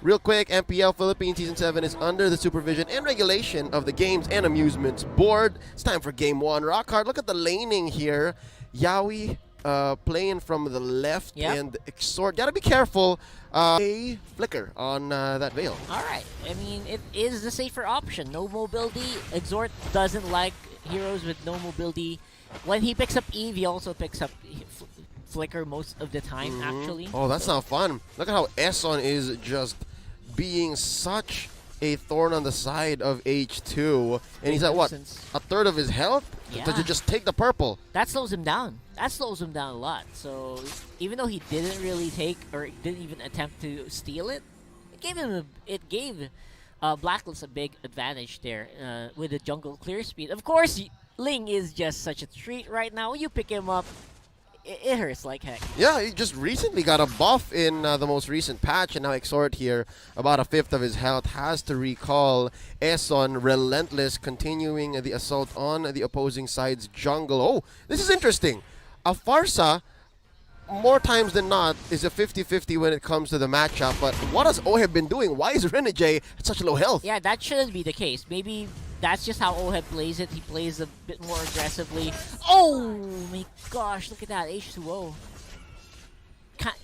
Real quick, MPL Philippines Season 7 is under the supervision and regulation of the Games and Amusements Board. It's time for Game 1. Rockhard, look at the laning here. Yawi playing from the left and Exort. Gotta be careful. A flicker on that Veil. Alright, I mean, it is the safer option. No mobility. Exort doesn't like heroes with no mobility. When he picks up Eve, he also picks up Flicker most of the time, actually. Oh, that's not fun. Look at how Esson is just being such a thorn on the side of H2. And he's at what? A third of his health? Yeah. To just take the purple. That slows him down. That slows him down a lot. So even though he didn't really take or didn't even attempt to steal it, it gave Blacklist a big advantage there with the jungle clear speed. Of course, Ling is just such a treat right now. You pick him up, it hurts like heck. Yeah, he just recently got a buff in the most recent patch, and now Exort here, about a fifth of his health, has to recall Esson, relentless, continuing the assault on the opposing side's jungle. Oh, this is interesting. A Farsa, more times than not, is a 50-50 when it comes to the matchup, but what has Oheb been doing? Why is Renegade at such low health? Yeah, that shouldn't be the case. Maybe that's just how Oheb plays it. He plays a bit more aggressively. Oh my gosh, look at that, H2O.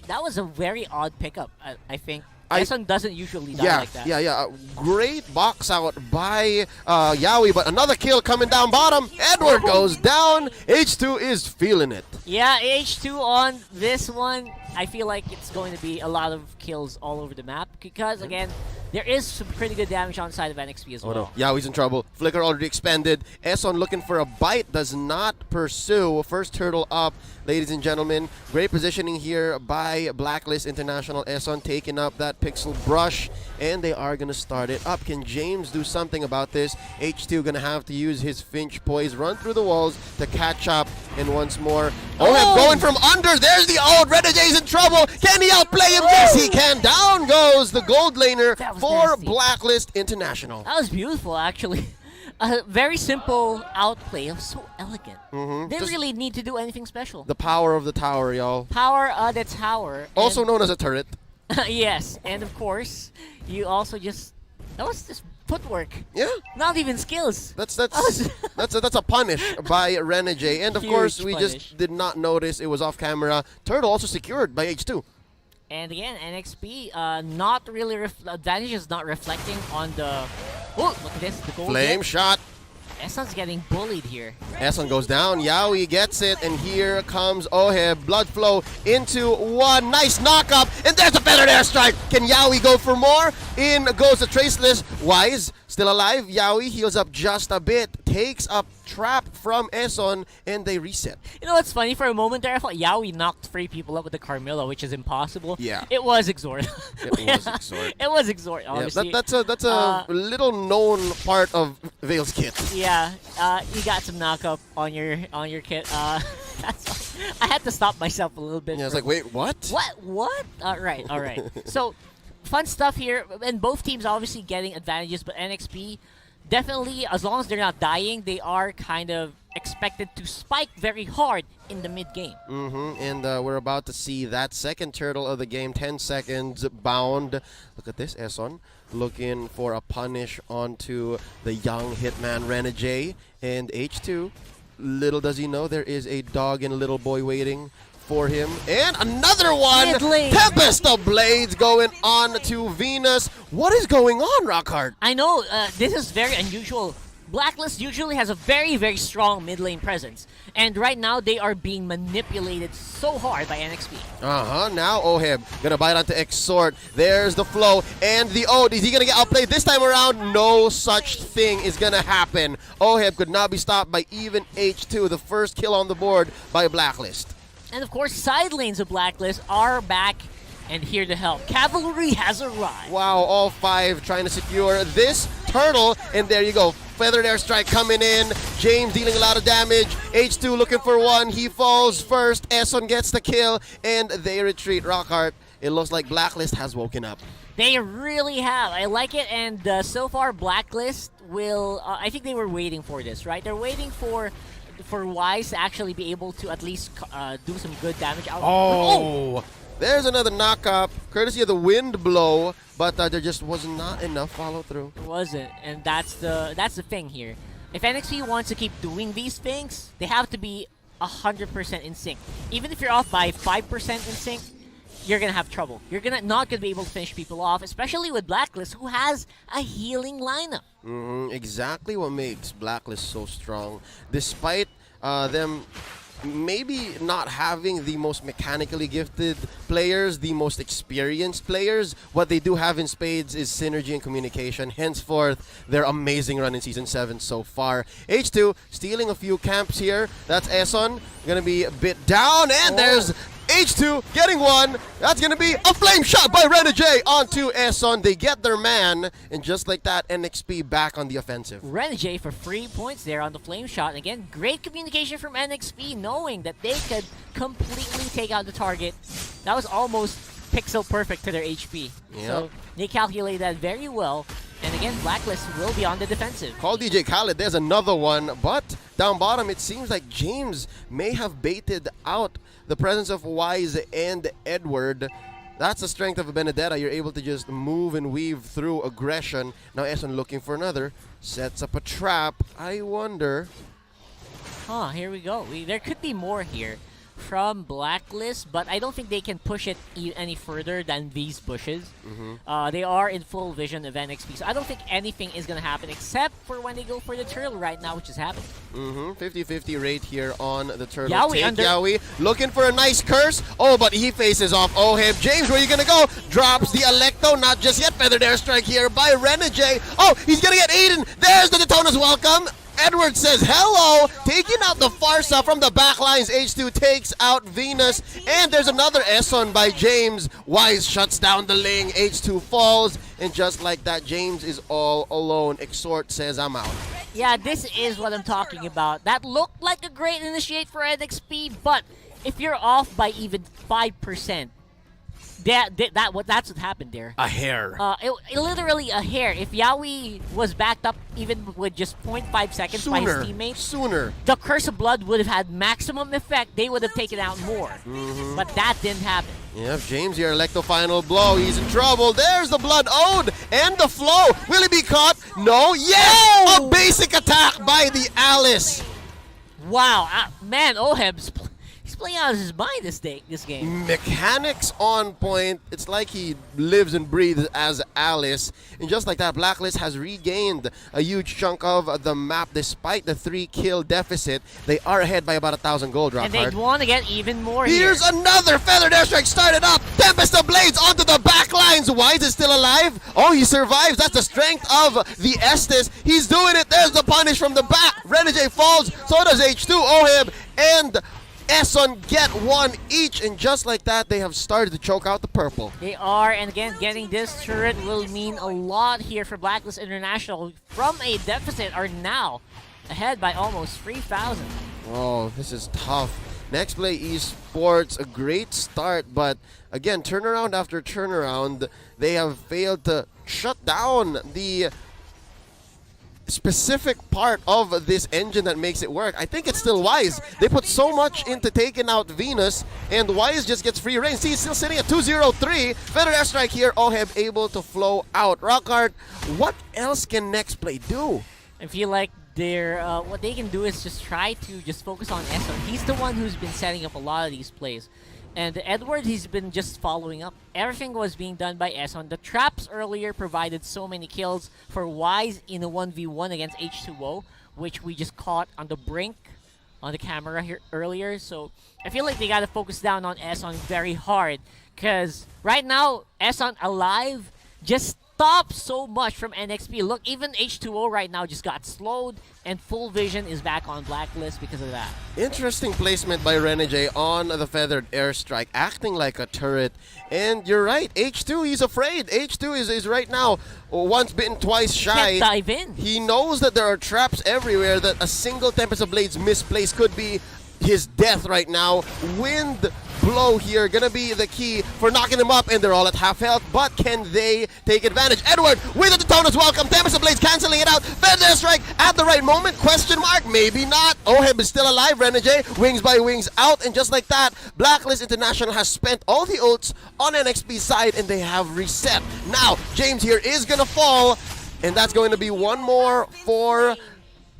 That was a very odd pickup, I think. Esson doesn't usually die like that. Yeah. Great box out by Yawi, but another kill coming down bottom. Edward goes down. H2 is feeling it. Yeah, H2 on this one. I feel like it's going to be a lot of kills all over the map because, again, there is some pretty good damage on the side of NXP as well. No. Yawi's in trouble. Flicker already expended. Esson looking for a bite. Does not pursue. First turtle up, ladies and gentlemen. Great positioning here by Blacklist International. Esson taking up that pixel brush, and they are going to start it up. Can James do something about this? H2 going to have to use his Finch Poise, run through the walls to catch up, and once more. Oh, going from under. There's the old Renegade's in trouble. Can he outplay him? Yes, he can. Down goes the gold laner for nasty. Blacklist International. That was beautiful, actually. A very simple outplay. It was so elegant. Didn't really need to do anything special. The power of the tower, y'all. Power of the tower. Also known as a turret. Yes, and of course, you also that was just footwork. Yeah. Not even skills. That's a punish by Renegade. And of course, we just did not notice it was off camera. Turtle also secured by H2. And again, NXP, not really advantage is not reflecting on the. Oh, look at this, the gold Flame shot. Esson's getting bullied here. Esson goes down. Yawi gets it, and here comes Oheb. Blood flow into one. Nice knock up, and there's a feathered airstrike. Can Yawi go for more? In goes the Traceless. Wise still alive. Yawi heals up just a bit. Takes up trap from Esson, and they reset. You know what's funny? For a moment there, I thought Yawi knocked 3 people up with the Carmilla, which is impossible. Yeah. It was Exort. It was Exort. It was Exort, obviously. Yeah, that's a little known part of Veil's kit. Yeah, you got some knockup on your kit. I had to stop myself a little bit. Yeah, I was like, wait, what? What? All right. So, fun stuff here, and both teams obviously getting advantages, but NXP definitely, as long as they're not dying, they are kind of expected to spike very hard in the mid-game. And we're about to see that second turtle of the game, 10 seconds bound. Look at this, Esson looking for a punish onto the young hitman Renegade. And H2, little does he know, there is a dog and little boy waiting for him. And another one! Mid-lane. Tempest of Blades going on to Venus. What is going on, Rockhard? I know, this is very unusual. Blacklist usually has a very, very strong mid lane presence. And right now, they are being manipulated so hard by NXP. Now Oheb gonna bite onto Exort. There's the flow and the ode. Is he gonna get outplayed this time around? No such thing is gonna happen. Oheb could not be stopped by even H2. The first kill on the board by Blacklist. And of course, side lanes of Blacklist are back and here to help. Cavalry has arrived. Wow, all 5 trying to secure this turtle. And there you go. Feathered airstrike coming in. James dealing a lot of damage. H2 looking for one. He falls first. Esson gets the kill. And they retreat. Rockhart, it looks like Blacklist has woken up. They really have. I like it. And so far, Blacklist will... I think they were waiting for this, right? They're waiting for Wise to actually be able to at least do some good damage out. Oh! There's another knockup, courtesy of the wind blow, but there just was not enough follow through. It wasn't, and that's the thing here. If NXT wants to keep doing these things, they have to be 100% in sync. Even if you're off by 5% in sync, you're gonna have trouble. You're not gonna be able to finish people off, especially with Blacklist, who has a healing lineup. Exactly what makes Blacklist so strong, despite them maybe not having the most mechanically gifted players, the most experienced players. What they do have in spades is synergy and communication. Henceforth, their amazing run in Season 7 so far. H2 stealing a few camps here. That's Eson. Gonna be a bit down, and there's H2 getting one. That's going to be a flame shot by Renegade onto Eson. They get their man, and just like that, NXP back on the offensive. Renegade for 3 points there on the flame shot. And again, great communication from NXP, knowing that they could completely take out the target. That was almost pixel perfect to their HP. Yep. So they calculate that very well. And again, Blacklist will be on the defensive. Call DJ Khaled, there's another one. But down bottom, it seems like James may have baited out the presence of Wise and Edward. That's the strength of a Benedetta. You're able to just move and weave through aggression. Now Eson looking for another. Sets up a trap. I wonder. Here we go. There could be more here from Blacklist, but I don't think they can push it any further than these bushes. They are in full vision of NXP, so I don't think anything is going to happen except for when they go for the turtle right now, which is happening. 50-50 rate here on the turtle. Yaoi Take under- Yaoi looking for a nice curse. Oh, but he faces off Ohib. James, where are you going to go? Drops the Electo. Not just yet. Feathered airstrike here by Renegade. Oh, he's going to get Aiden. There's the Daytona's welcome. Edward says hello, taking out the Farsa from the backlines. H2 takes out Venus, and there's another Eson by James. Wise shuts down the Ling. H2 falls, and just like that, James is all alone. Exhort says, I'm out. Yeah, this is what I'm talking about. That looked like a great initiate for NXP, but if you're off by even 5%, that's what happened there. A hair. Literally a hair. If Yaoi was backed up even with just 0.5 seconds by his teammates, Sooner. the Curse of Blood would have had maximum effect. They would have taken out more. But that didn't happen. Yep, James here, Electo final blow. He's in trouble. There's the Blood Ode and the flow. Will he be caught? No. Yes! A basic attack by the Alice. Wow. Man, Oheb's he's playing out of his mind this game. Mechanics on point. It's like he lives and breathes as Alice. And just like that, Blacklist has regained a huge chunk of the map despite the 3-kill deficit. They are ahead by about 1,000 gold, Rockhard. And they want to get even more Here's here. another Feathered Airstrike started up. Tempest of Blades onto the back lines. Wise is still alive. Oh, he survives. That's the strength of the Estes. He's doing it. There's the punish from the back. Renegade falls. So does H2, Ohib, and Eson get one each, and just like that, they have started to choke out the purple. They are, and again, getting this turret will mean a lot here for Blacklist International. From a deficit, are now ahead by almost 3,000. Oh, this is tough. Nexplay Esports, a great start, but again, turnaround after turnaround, they have failed to shut down the specific part of this engine that makes it work. I think it's still Wise. They put so much into taking out Venus, and Wise just gets free reign. See, he's still sitting at 203. Feathered airstrike here. Oheb able to flow out. Rockhard, what else can Nexplay do? I feel like what they can do is just try to just focus on Eson. He's the one who's been setting up a lot of these plays. And Edward, he's been just following up. Everything was being done by Eson. The traps earlier provided so many kills for Wise in a 1v1 against H2O, which we just caught on the brink on the camera here earlier. So I feel like they got to focus down on Eson very hard, because right now, Eson alive just stops so much from NXP. Look, even H2O right now just got slowed, and Full Vision is back on Blacklist because of that. Interesting placement by Renegade on the Feathered Airstrike, acting like a turret. And you're right, H2, he's afraid. H2 is right now once bitten, twice shy. Can't dive in. He knows that there are traps everywhere, that a single Tempest of Blades misplaced could be his death right now. Wind blow here gonna be the key for knocking him up, and they're all at half health, but can they take advantage? Edward with the Detona's welcome. Tempest of Blades canceling it out. Fender strike at the right moment? Question mark? Maybe not. Oheb is still alive. Renegade wings by wings out, and just like that, Blacklist International has spent all the ults on NXP's side, and they have reset. Now, James here is gonna fall, and that's going to be one more for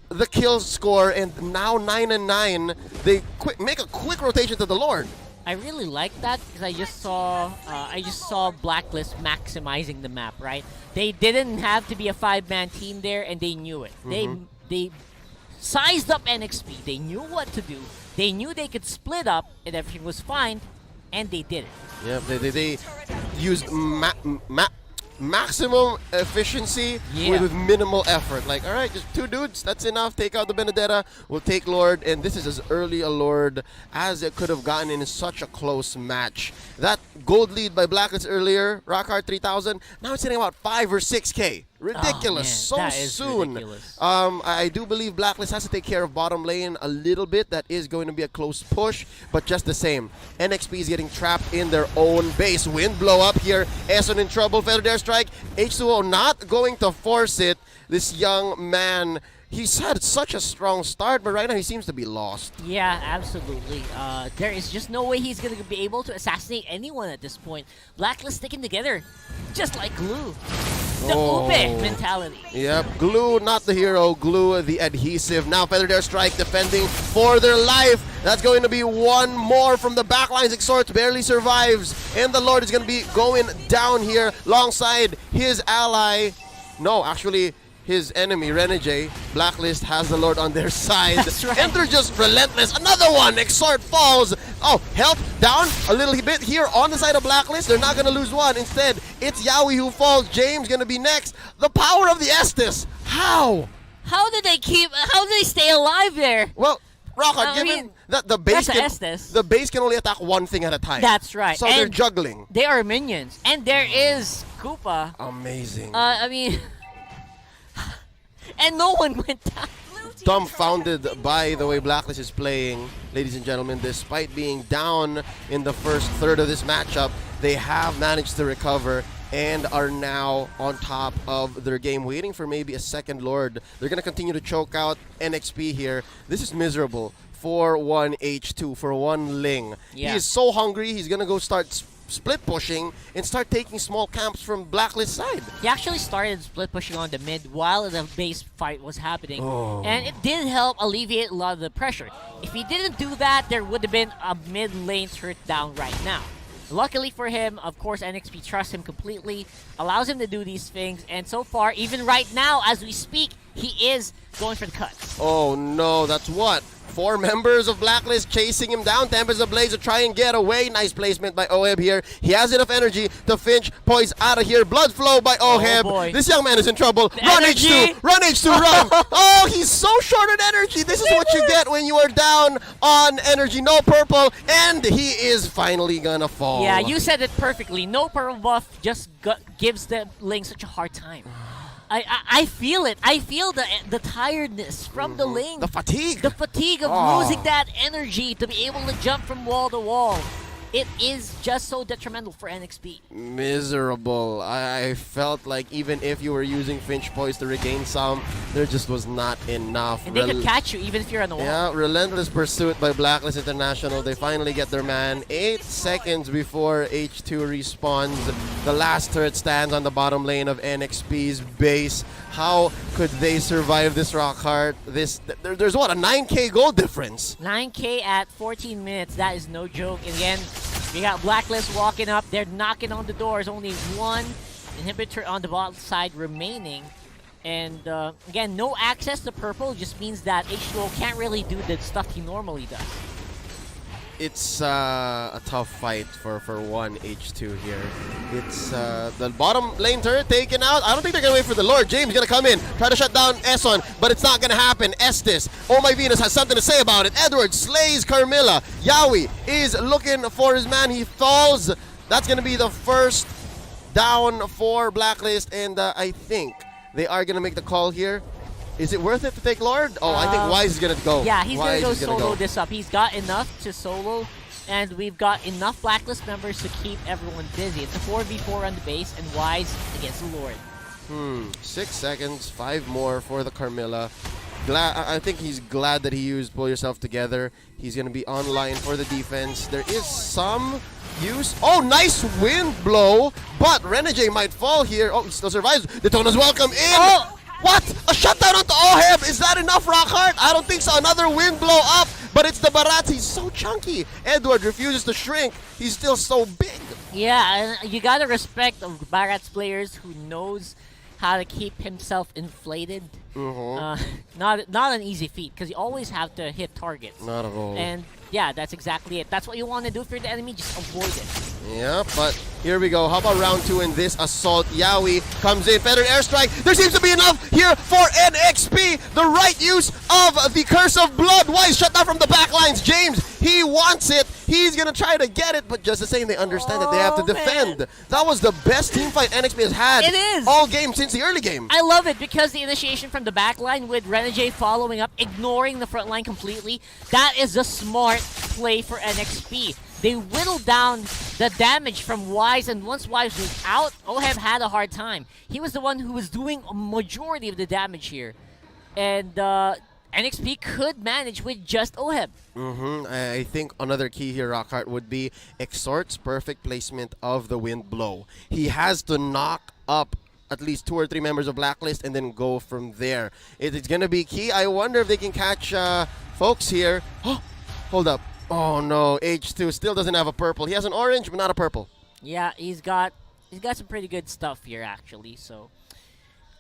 the kill score, and now 9-9. They make a quick rotation to the Lord. I really like that because I just saw Blacklist maximizing the map. Right? They didn't have to be a 5-man team there, and they knew it. They sized up NXP. They knew what to do. They knew they could split up, and everything was fine, and they did it. Yeah, they used maximum efficiency with minimal effort. Like, all right, just 2 dudes, that's enough. Take out the Benedetta, we'll take Lord, and this is as early a Lord as it could have gotten in such a close match. That gold lead by Blacklist earlier, Rockhard 3000, now it's hitting about 5 or 6K. Ridiculous, oh, man, so that is soon. ridiculous. I do believe Blacklist has to take care of bottom lane a little bit. That is going to be a close push, but just the same, NXP is getting trapped in their own base. Wind blow up here, Eson in trouble, Feather Dare strike, H2O not going to force it. This young man, he's had such a strong start, but right now he seems to be lost. Yeah, absolutely. There is just no way he's going to be able to assassinate anyone at this point. Blacklist sticking together, just like glue. The Ube mentality. Yep, Glue, not the hero, Glue, the adhesive. Now Feather Dare strike, defending for their life. That's going to be one more from the backlines. Exhort barely survives, and the Lord is going to be going down here alongside his ally. No, actually, his enemy, Renegade. Blacklist has the Lord on their side. That's right. And they're just relentless. Another one. Exhort falls. Oh, help down a little bit here on the side of Blacklist. They're not going to lose one. Instead, it's Yowie who falls. James going to be next. The power of the Estes. How? How did they stay alive there? Well, Rockhard, given that the base can only attack one thing at a time. That's right. So and they're juggling. They are minions. And there is Koopa. Amazing. And no one went down. Dumbfounded by the way Blacklist is playing, ladies and gentlemen. Despite being down in the first third of this matchup, they have managed to recover and are now on top of their game, waiting for maybe a second Lord. They're going to continue to choke out NXP here. This is miserable for one H2, for one Ling. Yeah. He is so hungry, he's going to go start split pushing and start taking small camps from Blacklist side. He actually started split pushing on the mid while the base fight was happening, and it did help alleviate a lot of the pressure. If he didn't do that, there would have been a mid lane turret down right now. Luckily for him, of course, NXP trusts him completely, allows him to do these things, and so far, even right now, as we speak, he is going for the cuts. Oh no, that's what? 4 members of Blacklist chasing him down. Tempest of Blades to try and get away. Nice placement by Oheb here. He has enough energy to finch poise out of here. Blood flow by Oheb. Boy. This young man is in trouble. The Run energy. H2! Run H2, run! Oh, he's so short on energy. This is what you get when you are down on energy. No purple, and he is finally gonna fall. Yeah, you said it perfectly. No purple buff just gives the Ling such a hard time. I feel it. I feel the tiredness from the Ling. The fatigue. The fatigue of losing that energy to be able to jump from wall to wall. It is just so detrimental for NXP. Miserable. I felt like even if you were using Finch Poise to regain some, there just was not enough. And they could catch you even if you're on the wall. Yeah, relentless pursuit by Blacklist International. They finally get their man. 8 seconds before H2 respawns. The last turret stands on the bottom lane of NXP's base. How could they survive this Rockhard? There's what, a 9K gold difference? 9K at 14 minutes. That is no joke. And again, we got Blacklist walking up. They're knocking on the doors. Only one inhibitor on the bottom side remaining. And again, no access to purple just means that H2O can't really do the stuff he normally does. It's a tough fight for one H2 here. It's the bottom lane turret taken out. I don't think they're going to wait for the Lord. James going to come in, try to shut down Eson, but it's not going to happen. Estes, Oh My Venus has something to say about it. Edward slays Carmilla. Yowie is looking for his man. He falls. That's going to be the first down for Blacklist, and I think they are going to make the call here. Is it worth it to take Lord? Oh, I think Wise is going to go. Yeah, he's going to go Wise is gonna solo this up. He's got enough to solo And we've got enough Blacklist members to keep everyone busy. It's a 4v4 on the base, and Wise against the Lord. 6 seconds, 5 more for the Carmilla. I think he's glad that he used Pull Yourself Together. He's going to be online for the defense. There is some use. Oh, nice wind blow, but Renegade might fall here. Oh, he still survives. Daytona's welcome in. Oh! What? A shutdown onto Oheb. Is that enough, Rockhart? I don't think so. Another wind blow up, but it's the Barats. He's so chunky. Edward refuses to shrink. He's still so big. Yeah, and you gotta respect of Barat's players who knows how to keep himself inflated. Not an easy feat, because you always have to hit targets. Not at all. And yeah, that's exactly it. That's what you want to do for the enemy, just avoid it. Yeah, but here we go. How about round 2 in this assault? Yawi comes in, feathered airstrike. There seems to be enough here for NXP. The right use of the Curse of Blood. Wise shut down from the backlines. James, he wants it. He's going to try to get it, but just the same, they understand that they have to defend. Man. That was the best team fight NXP has had It is. all game since the early game. I love it because the initiation from the back line with Renegade following up, ignoring the front line completely, that is a smart play for NXP. They whittled down the damage from Wise, and once Wise was out, Oheb had a hard time. He was the one who was doing a majority of the damage here. And NXP could manage with just Oheb. I think another key here, Rockhart, would be Exhort's perfect placement of the wind blow. He has to knock up at least 2 or 3 members of Blacklist and then go from there. It's going to be key. I wonder if they can catch folks here. Oh, hold up. Oh no, H2 still doesn't have a purple. He has an orange, but not a purple. Yeah, he's got some pretty good stuff here actually. So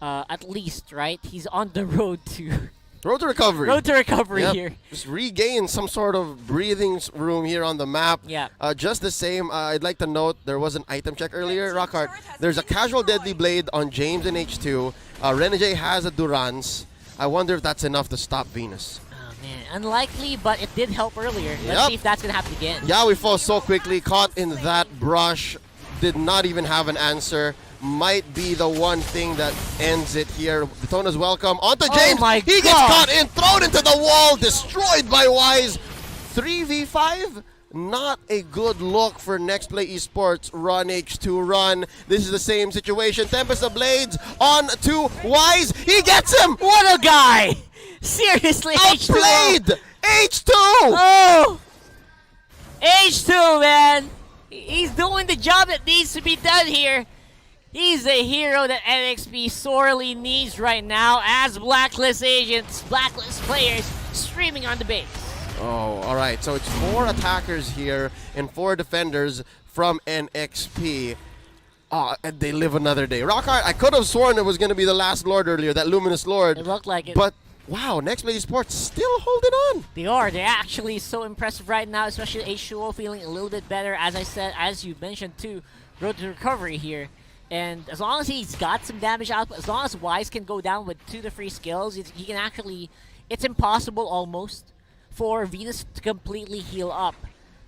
at least, right? He's on the road to recovery. Road to recovery Yep. here. Just regain some sort of breathing room here on the map. Yeah. Just the same, I'd like to note there was an item check earlier, Rockhart. There's a casual deadly blade on James and H2. Renegade has a Durance. I wonder if that's enough to stop Venus. Man, unlikely, but it did help earlier. Let's see if that's going to happen again. Yeah, we fall so quickly, caught in that brush, did not even have an answer. Might be the one thing that ends it here. Daytona's welcome. Onto James. Oh my he gets caught in, thrown into the wall, destroyed by Wise. 3v5? Not a good look for Nexplay Esports. Run, H2, run. This is the same situation. Tempest of Blades on to Wise. He gets him. What a guy! Seriously, H2. Outplayed. H2. Oh! H2, man! He's doing the job that needs to be done here. He's the hero that NXP sorely needs right now as Blacklist agents, Blacklist players streaming on the base. Oh, all right. So it's 4 attackers here and 4 defenders from NXP. And they live another day. Rockhart, I could have sworn it was going to be the last Lord earlier, that Luminous Lord. It looked like it. But, wow, Nexplay Esports still holding on. They are. They're actually so impressive right now, especially H2O feeling a little bit better. As I said, as you mentioned too, road to recovery here. And as long as he's got some damage output, as long as Wise can go down with 2 to 3 skills, he can actually, it's impossible almost for Venus to completely heal up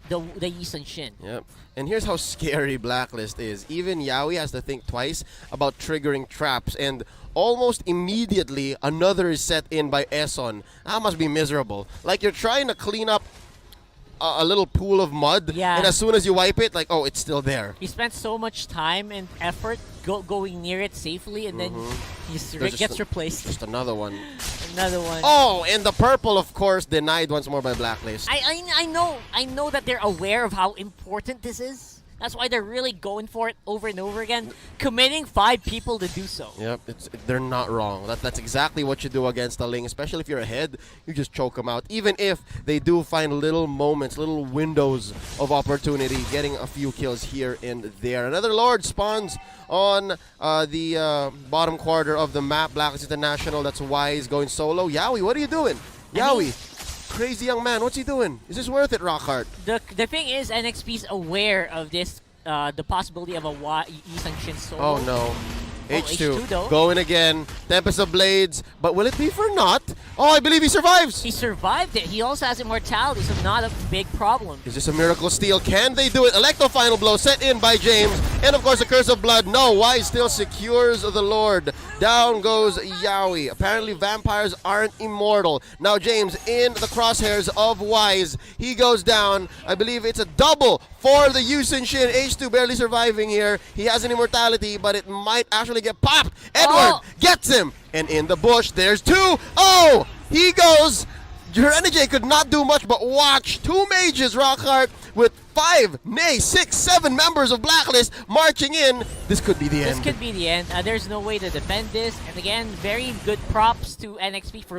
the Yi Sun Shin. Yep. And here's how scary Blacklist is. Even Yawi has to think twice about triggering traps, and almost immediately another is set in by Eson. That must be miserable. Like you're trying to clean up a little pool of mud, Yeah. and as soon as you wipe it, like, oh, it's still there. He spent so much time and effort going near it safely, and then he gets replaced. Just another one. Another one. Oh, and the purple, of course, denied once more by Blacklist. I know that they're aware of how important this is. That's why they're really going for it over and over again, committing 5 people to do so. Yep, they're not wrong. That's exactly what you do against a Ling, especially if you're ahead. You just choke them out. Even if they do find little moments, little windows of opportunity, getting a few kills here and there. Another Lord spawns on the bottom quarter of the map. Blacklist International, that's Wise going solo. Yawi, what are you doing? Yawi. Crazy young man, what's he doing? Is this worth it, Rockhart? The thing is, NXP's aware of this, the possibility of a Yi Sun Shin solo. Oh no. H2 though. going again. Tempest of Blades, but will it be for naught? Oh, I believe he survives. He survived it. He also has immortality, so not a big problem. Is this a miracle steal? Can they do it? Electro final blow set in by James. And of course, the Curse of Blood. No, Wise still secures the Lord. Down goes Yaoi. Apparently, vampires aren't immortal. Now, James in the crosshairs of Wise. He goes down. I believe it's a double for the Yusin Shin. H2 barely surviving here. He has an immortality, but it might actually get popped. Edward gets him. And in the bush, there's two. Oh, he goes. Renegade could not do much but watch two mages, Rockhart, with 5, nay, 6, 7 members of Blacklist marching in. This could be the end. This could be the end. There's no way to defend this. And again, very good props to NXP for